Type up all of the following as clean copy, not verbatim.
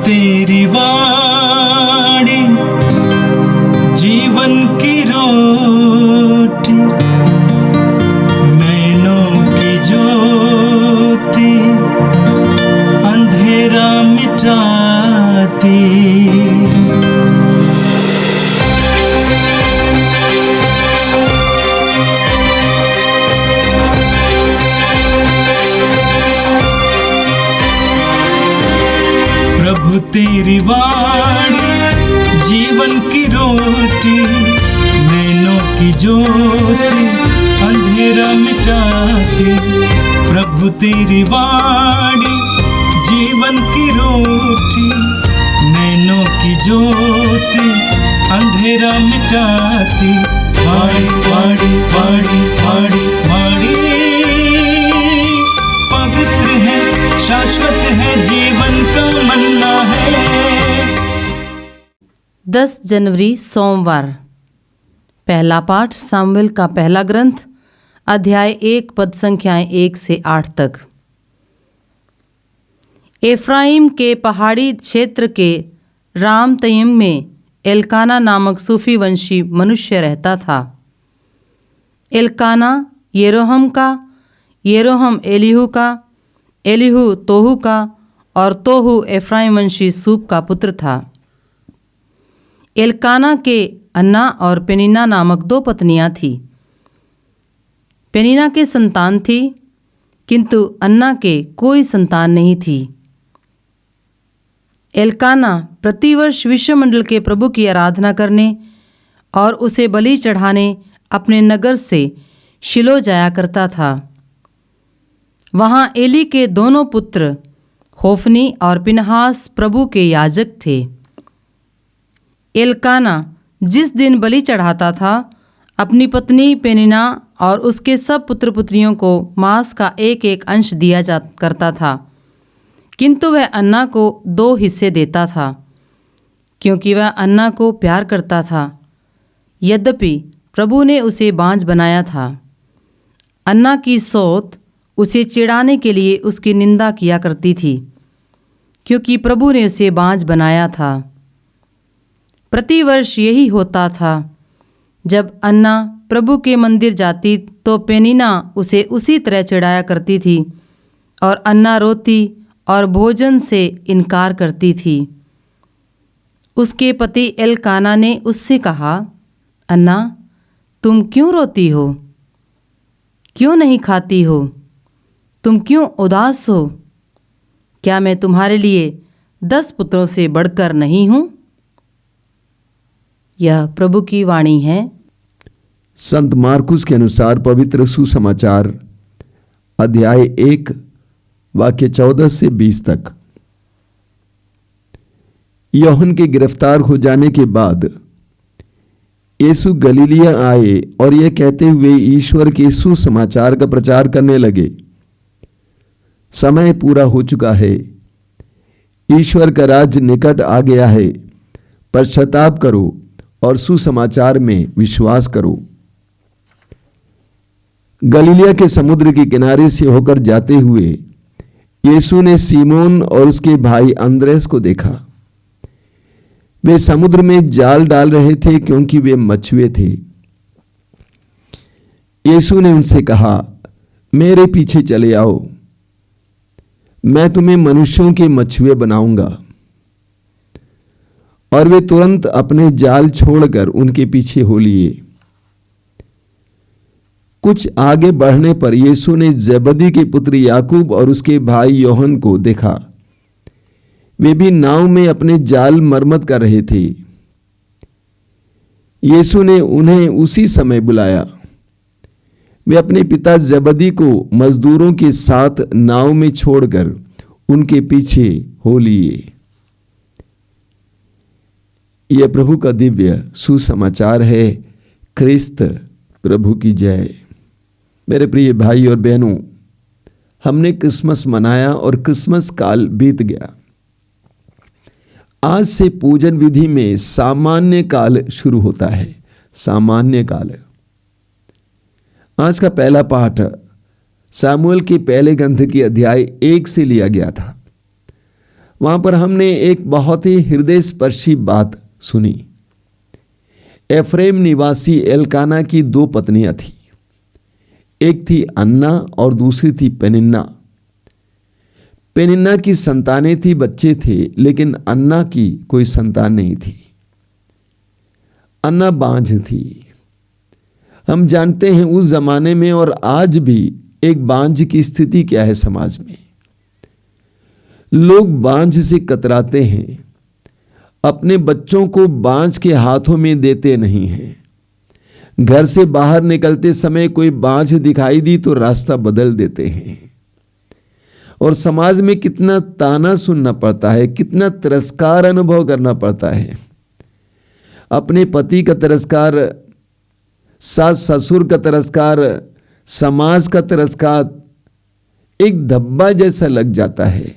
तेरी वाणी जीवन की रोटी, नैनों की ज्योति अंधेरा मिटाती। प्रभु तेरी वाणी जीवन की रोटी, नैनों की ज्योति अंधेरा मिटाती। प्रभु तेरी वाणी जीवन की रोटी, नैनों की ज्योति अंधेरा मिटाती। वाणी वाणी वाणी वाणी वाणी पवित्र है, शाश्वत है, जीवन का मन्ना है। 10 जनवरी सोमवार। पहला पाठ सामुएल का पहला ग्रंथ अध्याय 1 पद संख्याएं 1 से 8 तक। एफ्राइम के पहाड़ी क्षेत्र के रामतयीम में एल्काना नामक सूफी वंशी मनुष्य रहता था। एल्काना येरोहम का, येरोहम एलीहू का, एलीहू तोहू का और तोहू एफ्राइम वंशी सूप का पुत्र था। एल्काना के अन्ना और पेनिन्ना नामक 2 पत्नियां थीं। पेनिन्ना के संतान थी, किंतु अन्ना के कोई संतान नहीं थी। एल्काना प्रतिवर्ष विश्वमंडल के प्रभु की आराधना करने और उसे बलि चढ़ाने अपने नगर से शिलो जाया करता था। वहाँ एली के दोनों पुत्र होफनी और पिनहास प्रभु के याजक थे। एल्काना जिस दिन बलि चढ़ाता था, अपनी पत्नी पेनिन्ना और उसके सब पुत्र पुत्रियों को मांस का एक एक अंश दिया जा करता था, किंतु वह अन्ना को 2 हिस्से देता था, क्योंकि वह अन्ना को प्यार करता था। यद्यपि प्रभु ने उसे बाँझ बनाया था। अन्ना की सौत उसे चिढ़ाने के लिए उसकी निंदा किया करती थी, क्योंकि प्रभु ने उसे बाँझ बनाया था। प्रतिवर्ष यही होता था। जब अन्ना प्रभु के मंदिर जाती तो पेनिन्ना उसे उसी तरह चिढ़ाया करती थी और अन्ना रोती और भोजन से इनकार करती थी। उसके पति एल्काना ने उससे कहा, अन्ना, तुम क्यों रोती हो? क्यों नहीं खाती हो? तुम क्यों उदास हो? क्या मैं तुम्हारे लिए 10 पुत्रों से बढ़कर नहीं हूँ? यह प्रभु की वाणी है। संत मार्कुस के अनुसार पवित्र सुसमाचार अध्याय 1 वाक्य 14 से 20 तक। यूहन्ना के गिरफ्तार हो जाने के बाद यीशु गलीलिया आए और यह कहते हुए ईश्वर के सुसमाचार का प्रचार करने लगे, समय पूरा हो चुका है, ईश्वर का राज्य निकट आ गया है, पश्चाताप करो और सुसमाचार में विश्वास करो। गलीलिया के समुद्र के किनारे से होकर जाते हुए यीशु ने सीमोन और उसके भाई अंद्रेस को देखा। वे समुद्र में जाल डाल रहे थे, क्योंकि वे मछुए थे। यीशु ने उनसे कहा, मेरे पीछे चले आओ, मैं तुम्हें मनुष्यों के मछुए बनाऊंगा। और वे तुरंत अपने जाल छोड़कर उनके पीछे हो लिए। कुछ आगे बढ़ने पर यीशु ने जबदी के पुत्र याकूब और उसके भाई यूहन्ना को देखा। वे भी नाव में अपने जाल मरम्मत कर रहे थे। यीशु ने उन्हें उसी समय बुलाया। वे अपने पिता जबदी को मजदूरों के साथ नाव में छोड़कर उनके पीछे हो लिए। यह प्रभु का दिव्य सुसमाचार है। क्रिस्त प्रभु की जय। मेरे प्रिय भाई और बहनों, हमने क्रिसमस मनाया और क्रिसमस काल बीत गया। आज से पूजन विधि में सामान्य काल शुरू होता है। सामान्य काल। आज का पहला पाठ सामुएल के पहले ग्रंथ के अध्याय 1 से लिया गया था। वहां पर हमने एक बहुत ही हृदय स्पर्शी बात सुनी। एफ्रेम निवासी एल्काना की 2 पत्नियां थी। एक थी अन्ना और दूसरी थी पेनिन्ना। पेनिन्ना की संतानें थी, बच्चे थे, लेकिन अन्ना की कोई संतान नहीं थी। अन्ना बांझ थी। हम जानते हैं उस जमाने में और आज भी एक बांझ की स्थिति क्या है समाज में। लोग बांझ से कतराते हैं, अपने बच्चों को बांझ के हाथों में देते नहीं हैं। घर से बाहर निकलते समय कोई बांझ दिखाई दी तो रास्ता बदल देते हैं। और समाज में कितना ताना सुनना पड़ता है, कितना तिरस्कार अनुभव करना पड़ता है। अपने पति का तिरस्कार, सास ससुर का तिरस्कार, समाज का तिरस्कार एक धब्बा जैसा लग जाता है।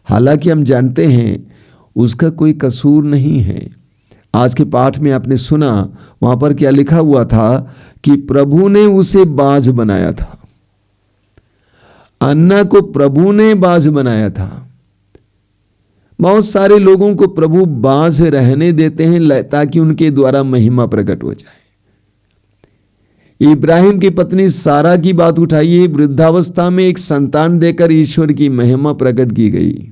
हालांकि हम जानते हैं उसका कोई कसूर नहीं है। आज के पाठ में आपने सुना, वहां पर क्या लिखा हुआ था कि प्रभु ने उसे बांझ बनाया था। अन्ना को प्रभु ने बांझ बनाया था। बहुत सारे लोगों को प्रभु बांझ रहने देते हैं ताकि उनके द्वारा महिमा प्रकट हो जाए। इब्राहिम की पत्नी सारा की बात उठाइए, वृद्धावस्था में एक संतान देकर ईश्वर की महिमा प्रकट की गई।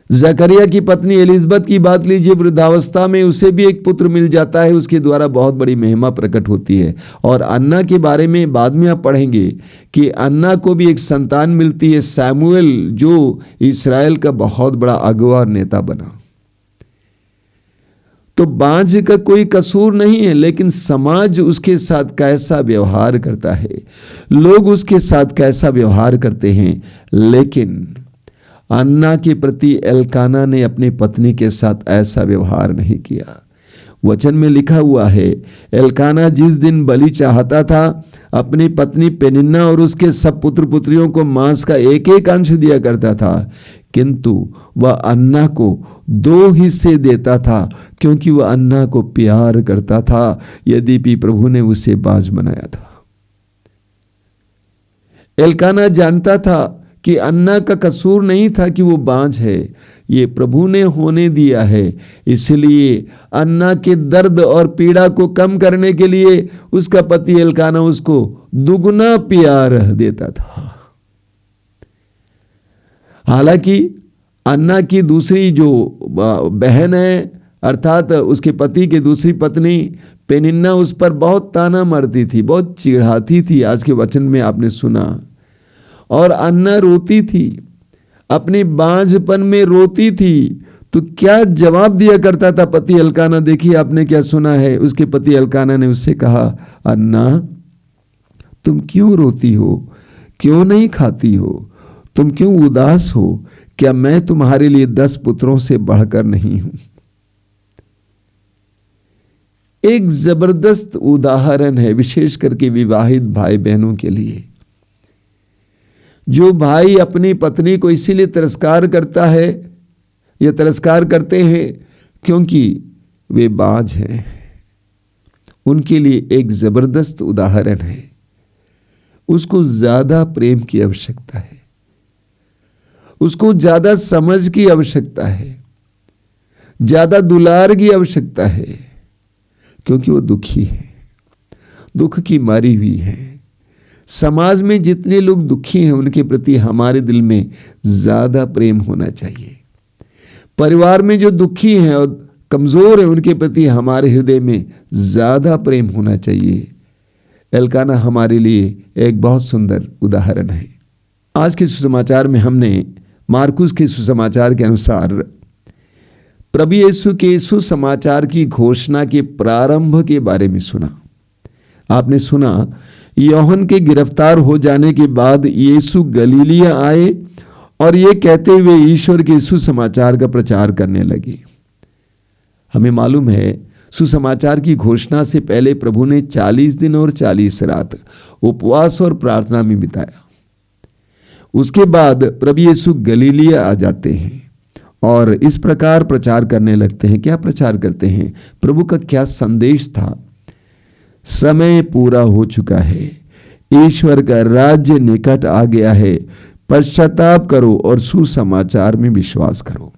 जकरिया की पत्नी एलिजबेथ की बात लीजिए, वृद्धावस्था में उसे भी एक पुत्र मिल जाता है, उसके द्वारा बहुत बड़ी महिमा प्रकट होती है। और अन्ना के बारे में बाद में आप पढ़ेंगे कि अन्ना को भी एक संतान मिलती है, सैमुएल, जो इस्राएल का बहुत बड़ा अगुवा और नेता बना। तो बांझ का कोई कसूर नहीं है, लेकिन समाज उसके साथ कैसा व्यवहार करता है, लोग उसके साथ कैसा व्यवहार करते हैं। लेकिन अन्ना के प्रति एल्काना ने अपनी पत्नी के साथ ऐसा व्यवहार नहीं किया। वचन में लिखा हुआ है, एल्काना जिस दिन बलि चाहता था, अपनी पत्नी पेनिन्ना और उसके सब पुत्र पुत्रियों को मांस का एक एक अंश दिया करता था, किंतु वह अन्ना को 2 हिस्से देता था, क्योंकि वह अन्ना को प्यार करता था, यद्यपि प्रभु ने उसे बांझ बनाया था। एल्काना जानता था कि अन्ना का कसूर नहीं था कि वो बांझ है, ये प्रभु ने होने दिया है। इसलिए अन्ना के दर्द और पीड़ा को कम करने के लिए उसका पति एल्काना उसको दुगना प्यार देता था। हालांकि अन्ना की दूसरी जो बहन है, अर्थात उसके पति की दूसरी पत्नी पेनिन्ना, उस पर बहुत ताना मारती थी, बहुत चिढ़ाती थी। आज के वचन में आपने सुना। और अन्ना रोती थी, अपने बांझपन में रोती थी। तो क्या जवाब दिया करता था पति एल्काना? देखिए आपने क्या सुना है। उसके पति एल्काना ने उससे कहा, अन्ना तुम क्यों रोती हो, क्यों नहीं खाती हो, तुम क्यों उदास हो? क्या मैं तुम्हारे लिए 10 पुत्रों से बढ़कर नहीं हूं? एक जबरदस्त उदाहरण है, विशेष करके विवाहित भाई बहनों के लिए। जो भाई अपनी पत्नी को इसीलिए तिरस्कार करता है या तिरस्कार करते हैं क्योंकि वे बांझ हैं, उनके लिए एक जबरदस्त उदाहरण है। उसको ज्यादा प्रेम की आवश्यकता है, उसको ज्यादा समझ की आवश्यकता है, ज्यादा दुलार की आवश्यकता है, क्योंकि वो दुखी है, दुख की मारी हुई है। समाज में जितने लोग दुखी हैं उनके प्रति हमारे दिल में ज्यादा प्रेम होना चाहिए। परिवार में जो दुखी हैं और कमजोर हैं उनके प्रति हमारे हृदय में ज्यादा प्रेम होना चाहिए। एल्काना हमारे लिए एक बहुत सुंदर उदाहरण है। आज के सुसमाचार में हमने मार्कुस के सुसमाचार के अनुसार प्रभु यीशु के सुसमाचार की घोषणा के प्रारंभ के बारे में सुना। आपने सुना, यूहन्ना के गिरफ्तार हो जाने के बाद यीशु गलीलिया आए और ये कहते हुए ईश्वर के सुसमाचार का प्रचार करने लगे। हमें मालूम है सुसमाचार की घोषणा से पहले प्रभु ने 40 दिन और 40 रात उपवास और प्रार्थना में बिताया। उसके बाद प्रभु यीशु गलीलिया आ जाते हैं और इस प्रकार प्रचार करने लगते हैं। क्या प्रचार करते हैं? प्रभु का क्या संदेश था? समय पूरा हो चुका है, ईश्वर का राज्य निकट आ गया है, पश्चाताप करो और सुसमाचार में विश्वास करो।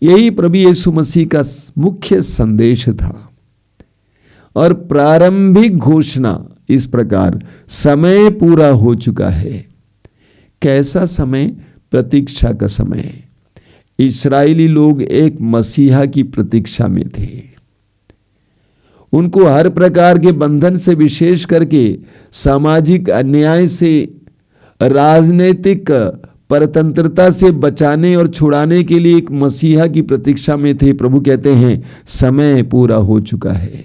यही प्रभु यीशु मसीह का मुख्य संदेश था। और प्रारंभिक घोषणा इस प्रकार, समय पूरा हो चुका है। कैसा समय? प्रतीक्षा का समय। इस्राएली लोग एक मसीहा की प्रतीक्षा में थे। उनको हर प्रकार के बंधन से, विशेष करके सामाजिक अन्याय से, राजनीतिक परतंत्रता से बचाने और छुड़ाने के लिए एक मसीहा की प्रतीक्षा में थे। प्रभु कहते हैं समय पूरा हो चुका है।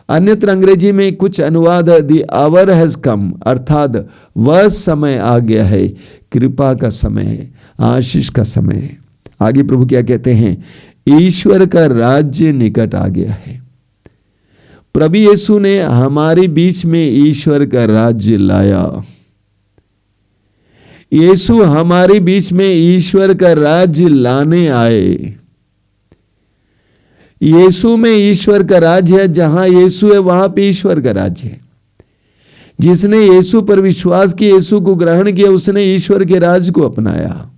अन्यत्र अंग्रेजी में कुछ अनुवाद द आवर हैज कम, अर्थात वह समय आ गया है, कृपा का समय है, आशीष का समय है। आगे प्रभु क्या कहते हैं? ईश्वर का राज्य निकट आ गया है। प्रभु यीशु ने हमारे बीच में ईश्वर का राज्य लाया। यीशु हमारे बीच में ईश्वर का राज्य लाने आए। यीशु में ईश्वर का राज्य है। जहां यीशु है वहां पे ईश्वर का राज्य है। जिसने यीशु पर विश्वास किया, यीशु को ग्रहण किया, उसने ईश्वर के राज को अपनाया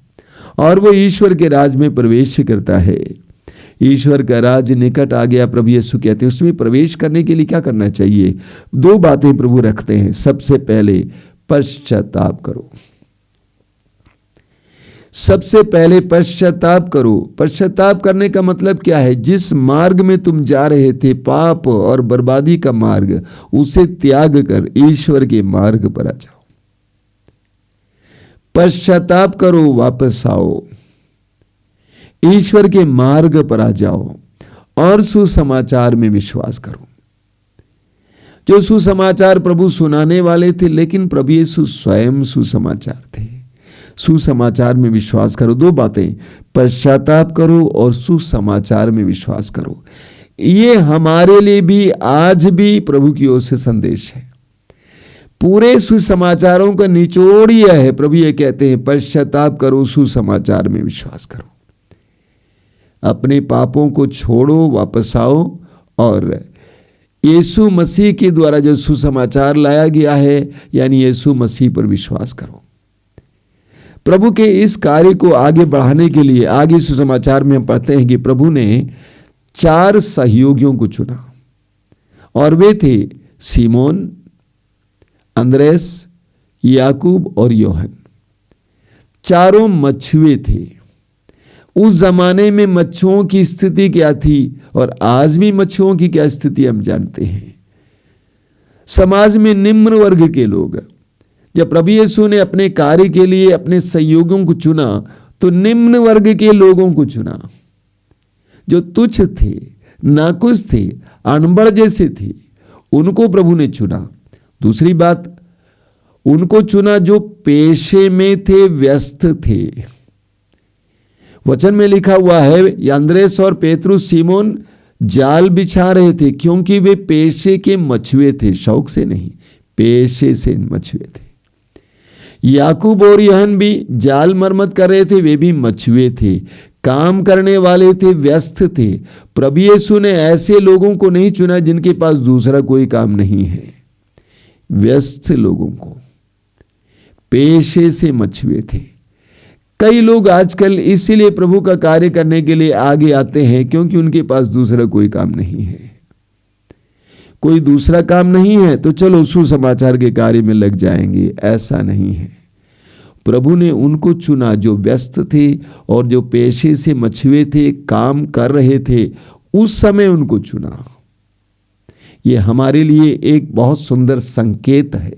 और वो ईश्वर के राज में प्रवेश करता है। ईश्वर का राज निकट आ गया, प्रभु यीशु कहते हैं। उसमें प्रवेश करने के लिए क्या करना चाहिए? 2 बातें प्रभु रखते हैं। सबसे पहले पश्चाताप करो। सबसे पहले पश्चाताप करो। पश्चाताप करने का मतलब क्या है? जिस मार्ग में तुम जा रहे थे, पाप और बर्बादी का मार्ग, उसे त्याग कर ईश्वर के मार्ग पर आ जाओ। पश्चाताप करो, वापस आओ, ईश्वर के मार्ग पर आ जाओ और सुसमाचार में विश्वास करो। जो सुसमाचार प्रभु सुनाने वाले थे, लेकिन प्रभु यीशु स्वयं सुसमाचार थे। सुसमाचार में विश्वास करो। 2 बातें, पश्चाताप करो और सुसमाचार में विश्वास करो। ये हमारे लिए भी आज भी प्रभु की ओर से संदेश है। पूरे सुसमाचारों का निचोड़ यह है। प्रभु ये कहते हैं पश्चाताप करो, सुसमाचार में विश्वास करो। अपने पापों को छोड़ो, वापस आओ और यीशु मसीह के द्वारा जो सुसमाचार लाया गया है, यानी यीशु मसीह पर विश्वास करो। प्रभु के इस कार्य को आगे बढ़ाने के लिए आगे सुसमाचार में हम पढ़ते हैं कि प्रभु ने 4 सहयोगियों को चुना और वे थे सीमोन, अंद्रेस, याकूब और योहन। चारों मछुए थे। उस जमाने में मच्छुओं की स्थिति क्या थी और आज भी मच्छुओं की क्या स्थिति हम जानते हैं। समाज में निम्न वर्ग के लोग, जब प्रभु यीशु ने अपने कार्य के लिए अपने सहयोगियों को चुना तो निम्न वर्ग के लोगों को चुना, जो तुच्छ थे, नाकुश थे, अनपढ़ जैसे थे, उनको प्रभु ने चुना। दूसरी बात, उनको चुना जो पेशे में थे, व्यस्त थे। वचन में लिखा हुआ है अंद्रेस और पेतरुस, सीमोन जाल बिछा रहे थे क्योंकि वे पेशे के मछुए थे, शौक से नहीं, पेशे से मछुए थे। याकूब और यूहन्ना भी जाल मरम्मत कर रहे थे, वे भी मछुए थे, काम करने वाले थे, व्यस्त थे। प्रभु यीशु ने ऐसे लोगों को नहीं चुना जिनके पास दूसरा कोई काम नहीं है, व्यस्त लोगों को, पेशे से मछुए थे। कई लोग आजकल इसीलिए प्रभु का कार्य करने के लिए आगे आते हैं क्योंकि उनके पास दूसरा कोई काम नहीं है। कोई दूसरा काम नहीं है तो चलो सुसमाचार के कार्य में लग जाएंगे, ऐसा नहीं है। प्रभु ने उनको चुना जो व्यस्त थे और जो पेशे से मछुए थे, काम कर रहे थे, उस समय उनको चुना। यह हमारे लिए एक बहुत सुंदर संकेत है।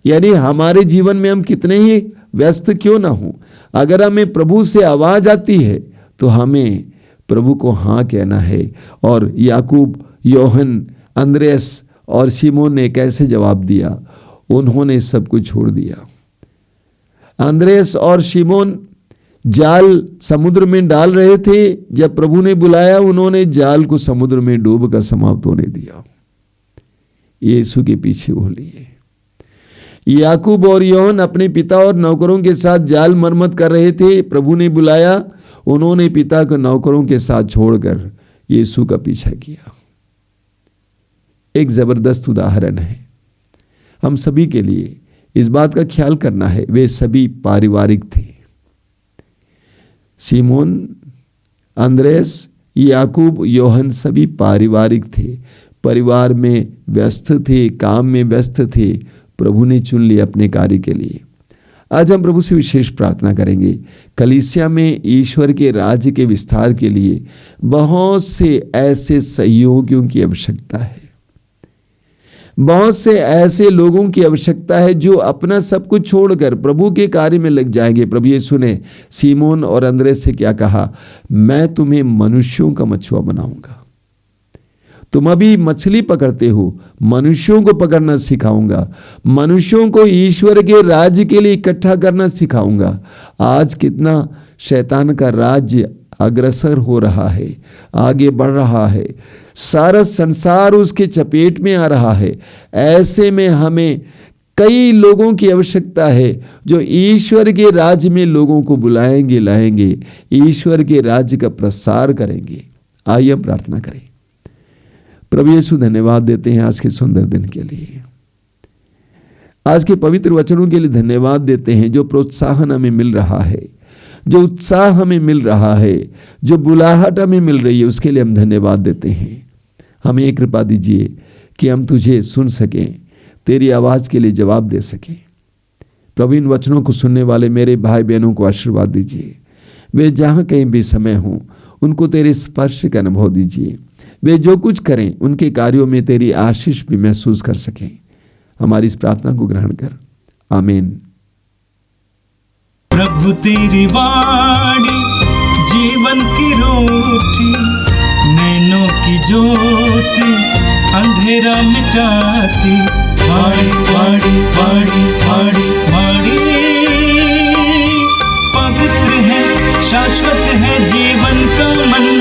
यानी हमारे जीवन में हम कितने ही व्यस्त क्यों ना हो, अगर हमें प्रभु से आवाज आती है तो हमें प्रभु को हाँ कहना है। और याकूब, यूहन्ना, अंद्रेस और सीमोन ने कैसे जवाब दिया? उन्होंने सब कुछ छोड़ दिया। अंद्रेस और सीमोन जाल समुद्र में डाल रहे थे, जब प्रभु ने बुलाया उन्होंने जाल को समुद्र में डूब कर समाप्त होने दिया, यीशु के पीछे हो लिए। याकूब और यूहन्ना अपने पिता और नौकरों के साथ जाल मरम्मत कर रहे थे, प्रभु ने बुलाया, उन्होंने पिता को नौकरों के साथ छोड़कर यीशु का पीछा किया। एक जबरदस्त उदाहरण है हम सभी के लिए, इस बात का ख्याल करना है, वे सभी पारिवारिक थे। सीमोन, अंद्रेस, याकूब, योहन सभी पारिवारिक थे, परिवार में व्यस्त थे, काम में व्यस्त थे। प्रभु ने चुन लिया अपने कार्य के लिए। आज हम प्रभु से विशेष प्रार्थना करेंगे। कलीसिया में ईश्वर के राज्य के विस्तार के लिए बहुत से ऐसे सहयोगियों की आवश्यकता है, बहुत से ऐसे लोगों की आवश्यकता है जो अपना सब कुछ छोड़कर प्रभु के कार्य में लग जाएंगे। प्रभु यीशु ने सीमोन और अंद्रेस से क्या कहा? मैं तुम्हें मनुष्यों का मछुआ बनाऊंगा। तुम अभी मछली पकड़ते हो, मनुष्यों को पकड़ना सिखाऊंगा, मनुष्यों को ईश्वर के राज्य के लिए इकट्ठा करना सिखाऊंगा। आज कितना शैतान का राज्य अग्रसर हो रहा है, आगे बढ़ रहा है, सारा संसार उसके चपेट में आ रहा है। ऐसे में हमें कई लोगों की आवश्यकता है जो ईश्वर के राज्य में लोगों को बुलाएंगे, लाएंगे, ईश्वर के राज्य का प्रसार करेंगे। आइए हम प्रार्थना करें। प्रभु यीशु, धन्यवाद देते हैं आज के सुंदर दिन के लिए, आज के पवित्र वचनों के लिए धन्यवाद देते हैं। जो प्रोत्साहन हमें मिल रहा है, जो उत्साह हमें मिल रहा है, जो बुलाहट हमें मिल रही है, उसके लिए हम धन्यवाद देते हैं। हमें एक कृपा दीजिए कि हम तुझे सुन सकें, तेरी आवाज के लिए जवाब दे सकें। प्रभु, इन वचनों को सुनने वाले मेरे भाई बहनों को आशीर्वाद दीजिए। वे जहाँ कहीं भी समय हों, उनको तेरे स्पर्श का अनुभव दीजिए। वे जो कुछ करें, उनके कार्यों में तेरी आशीष भी महसूस कर सकें। हमारी इस प्रार्थना को ग्रहण कर, आमीन। प्रभु तेरी वाणी जीवन की रोटी, नैनों की ज्योति अंधेरा मिटाती। वाणी वाणी वाणी वाणी वाणी पवित्र है, शाश्वत है जीवन का मन।